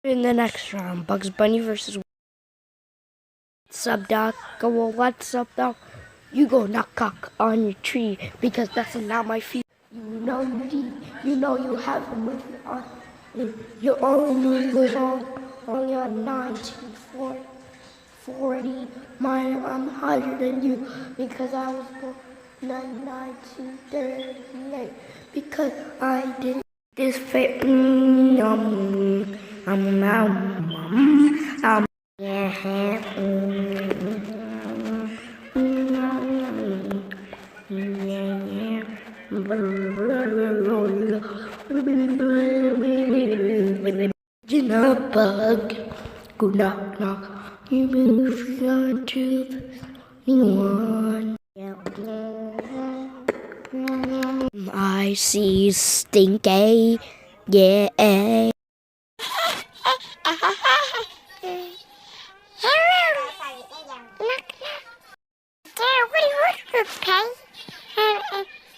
In the next round, Bugs Bunny versus What's up, dog? Go, well, what's up, dog? You go knock cock on your tree because that's not my feet. You know you have a movie on. Your own movie was on your 1940. Mine, I'm higher than you because I was born in 1938 because I did this fake. Bug, go knock knock. You move on to anyone. I see Stinky, yeah. Okay?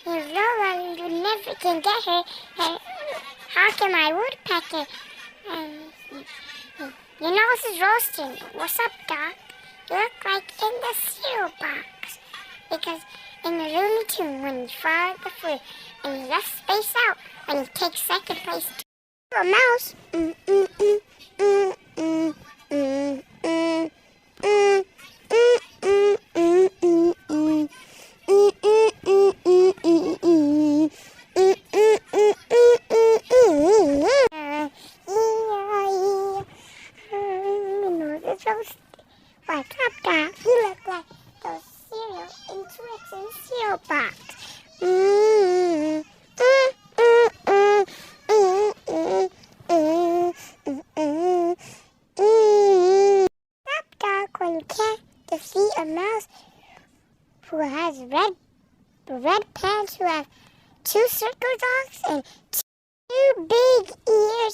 You know you never can get her. How can my woodpecker? Your nose is roasting. What's up, Doc? You look like in the cereal box. Because in the Looney Tune, when you fry the food and you left space out, when you take second place to a mouse. What's up, Doc? You look like those cereal in Twix and cereal box. Stop, Doc, when you can't defeat a mouse who has red pants, who have two circle dogs and two big ears.